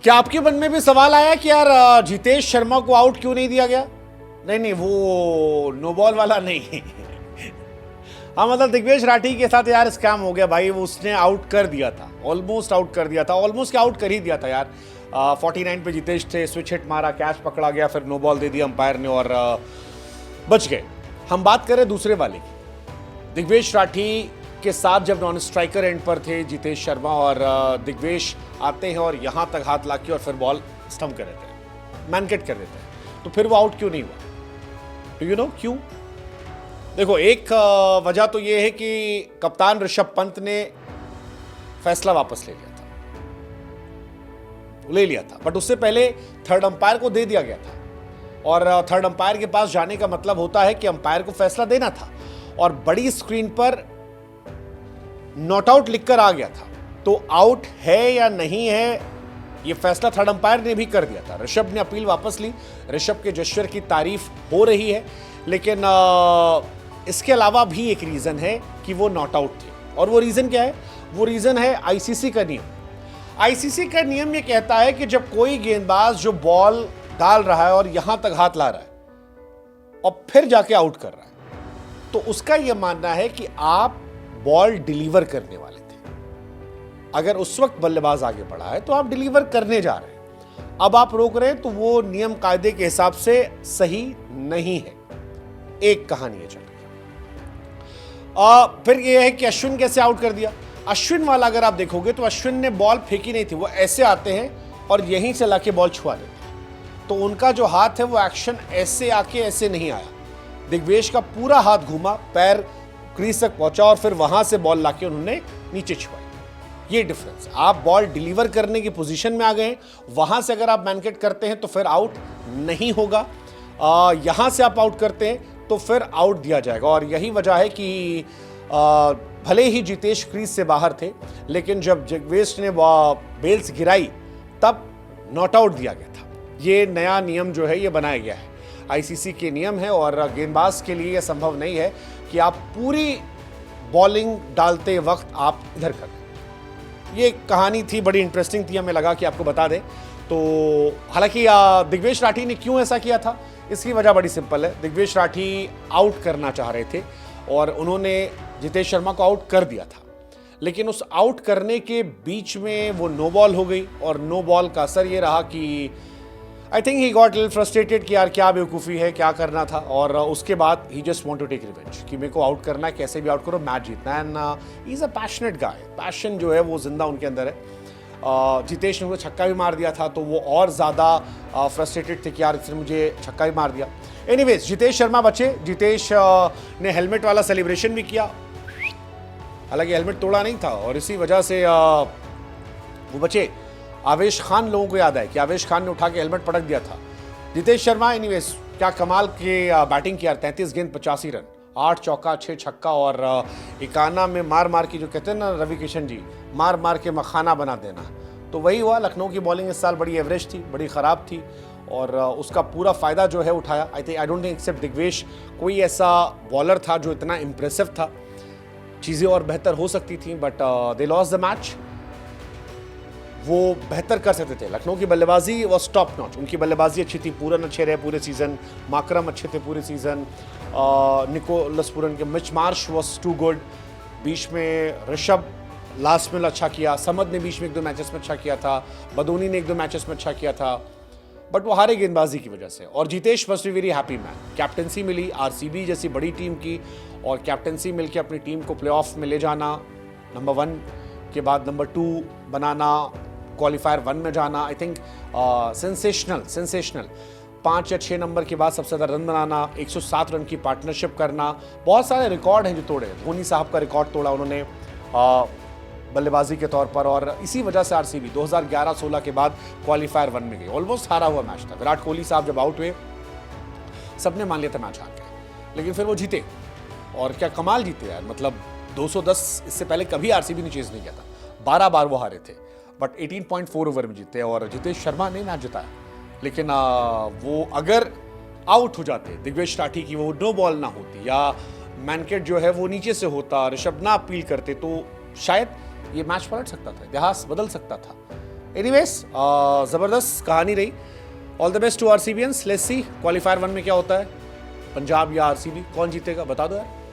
क्या आपके मन में भी सवाल आया कि यार जितेश शर्मा को आउट क्यों नहीं दिया गया? नहीं, वो नो बॉल वाला नहीं। हाँ, मतलब दिग्वेश राठी के साथ यार स्कैम हो गया भाई। वो उसने आउट कर दिया था, ऑलमोस्ट आउट कर दिया था, ऑलमोस्ट क्या आउट कर ही दिया था यार। 49 पे जितेश थे, स्विच हिट मारा, कैच पकड़ा गया, फिर नो बॉल दे दिया अंपायर ने और बच गए। हम बात करें दूसरे वाले की। दिग्वेश राठी के साथ जब नॉन स्ट्राइकर एंड पर थे जितेश शर्मा और दिग्वेश आते हैं और यहां तक हाथ लाके और फिर बॉल स्टंप कर देते हैं, मैनकेट कर देते हैं, तो फिर वो आउट क्यों नहीं हुआ? डू यू नो क्यों? देखो, एक वजह तो ये है कि कप्तान ऋषभ पंत ने फैसला वापस ले लिया था, बट उससे पहले थर्ड अंपायर को दे दिया गया था और थर्ड अंपायर के पास जाने का मतलब होता है कि अंपायर को फैसला देना था और बड़ी स्क्रीन पर नॉट आउट लिखकर आ गया था, तो आउट है या नहीं है ये फैसला थर्ड अंपायर ने भी कर दिया था। ऋषभ ने अपील वापस ली, ऋषभ के जेस्चर की तारीफ हो रही है, लेकिन इसके अलावा भी एक रीजन है कि वो नॉट आउट थे। और वो रीजन क्या है? वो रीजन है आईसीसी का नियम। आईसीसी का नियम ये कहता है कि जब कोई गेंदबाज जो बॉल डाल रहा है और यहां तक हाथ ला रहा है और फिर जाके आउट कर रहा है, तो उसका यह मानना है कि आप बॉल डिलीवर करने वाले थे। अगर उस वक्त बल्लेबाज आगे बढ़ा है तो आप डिलीवर करने जा रहे हैं, अब आप रोक रहे हैं, तो वो नियम कायदे के हिसाब से सही नहीं है। एक कहानी है चल रही। फिर ये है कि अश्विन कैसे आउट कर दिया। अश्विन वाला अगर आप देखोगे तो अश्विन ने बॉल फेंकी नहीं थी, वो ऐसे आते हैं और यहीं से लाके बॉल छुआ देते हैं, तो उनका जो हाथ है वो एक्शन ऐसे आके ऐसे नहीं आया। दिग्वेश का पूरा हाथ घूमा, पैर क्रीज तक पहुंचा और फिर वहां से बॉल लाके उन्होंने नीचे छुआई। ये डिफरेंस, आप बॉल डिलीवर करने की पोजीशन में आ गए, वहां से अगर आप मैनकेट करते हैं तो फिर आउट नहीं होगा, यहां से आप आउट करते हैं तो फिर आउट दिया जाएगा। और यही वजह है कि भले ही जितेश क्रीज से बाहर थे, लेकिन जब दिग्वेश ने बेल्स गिराई तब नॉट आउट दिया गया था। ये नया नियम जो है ये बनाया गया है, आईसीसी के नियम है और गेंदबाज के लिए यह संभव नहीं है कि आप पूरी बॉलिंग डालते वक्त आप इधर कर दें। ये कहानी थी, बड़ी इंटरेस्टिंग थी, हमें लगा कि आपको बता दें। तो हालांकि दिग्वेश राठी ने क्यों ऐसा किया था, इसकी वजह बड़ी सिंपल है। दिग्वेश राठी आउट करना चाह रहे थे और उन्होंने जितेश शर्मा को आउट कर दिया था, लेकिन उस आउट करने के बीच में वो नो बॉल हो गई और नो बॉल का असर ये रहा कि I think he got little frustrated कि यार क्या बेवकूफ़ी है, क्या करना था। और उसके बाद ही just want to take revenge कि मेरे को आउट करना है, कैसे भी आउट करो, मैच जीतना है। And he is a passionate guy, passion जो है वो जिंदा उनके अंदर है। जितेश ने मुझे छक्का भी मार दिया था तो वो और ज़्यादा फ्रस्ट्रेटेड थे कि यार इसने मुझे छक्का भी मार दिया। एनीवेज, जितेश शर्मा बचे। जितेश ने हेलमेट वाला सेलिब्रेशन भी किया, हालांकि हेलमेट तोड़ा नहीं था और इसी वजह से वो बचे। आवेश खान, लोगों को याद है कि आवेश खान ने उठा के हेलमेट पटक दिया था। जितेश शर्मा एनीवेज क्या कमाल के बैटिंग किया, 33 गेंद 85 रन, 8 चौका 6 छक्का और इकाना में मार मार के, जो कहते हैं ना रवि किशन जी, मार मार के मखाना बना देना, तो वही हुआ। लखनऊ की बॉलिंग इस साल बड़ी एवरेज थी, बड़ी ख़राब थी और उसका पूरा फ़ायदा जो है उठाया। I don't think except Digvesh कोई ऐसा बॉलर था जो इतना इम्प्रेसिव था। चीज़ें और बेहतर हो सकती थी, but they loss the match. वो बेहतर कर सकते थे। लखनऊ की बल्लेबाजी वॉज टॉप नॉच, उनकी बल्लेबाजी अच्छी थी, पूरन अच्छे रहे पूरे सीज़न, माकरम अच्छे थे पूरे सीज़न, निकोलस पूरन के, Mitch Marsh was too good, बीच में ऋषभ लास्ट में अच्छा किया, समद ने बीच में 1-2 मैचेस में अच्छा किया था, बदोनी ने 1-2 मैचेस में अच्छा किया था, बट वो हारे गेंदबाजी की वजह से। और Jitesh must be very happy man, captaincy मिली आरसीबी जैसी बड़ी टीम की, और कैप्टनसी मिलकर अपनी टीम को प्लेऑफ में ले जाना, नंबर 1 के बाद नंबर 2 बनाना, क्वालिफायर 1 में जाना, आई थिंक सेंसेशनल। 5 या 6 नंबर के बाद सबसे ज़्यादा रन बनाना, 107 रन की पार्टनरशिप करना, बहुत सारे रिकॉर्ड हैं जो तोड़े। धोनी साहब का रिकॉर्ड तोड़ा उन्होंने बल्लेबाजी के तौर पर, और इसी वजह से आरसीबी 2011-16 के बाद क्वालिफायर 1 में गई। ऑलमोस्ट हारा हुआ मैच था, विराट कोहली साहब जब आउट हुए सबने मान लिया था मैच हार गए, लेकिन फिर वो जीते और क्या कमाल जीते यार। मतलब 210 इससे पहले कभी आरसीबी ने चेज नहीं किया था, 12 बार वो हारे थे, बट 18.4 ओवर में जीते और जितेश शर्मा ने मैच जिताया। लेकिन वो अगर आउट हो जाते, दिग्वेश राठी की वो नो बॉल ना होती या मैनकेट जो है वो नीचे से होता, ऋषभ ना अपील करते, तो शायद ये मैच पलट सकता था, इतिहास बदल सकता था। एनीवेज ज़बरदस्त कहानी रही। All the best to RCBians. Let's see qualifier 1 में क्या होता है, पंजाब या आरसीबी, कौन जीतेगा बता दो यार।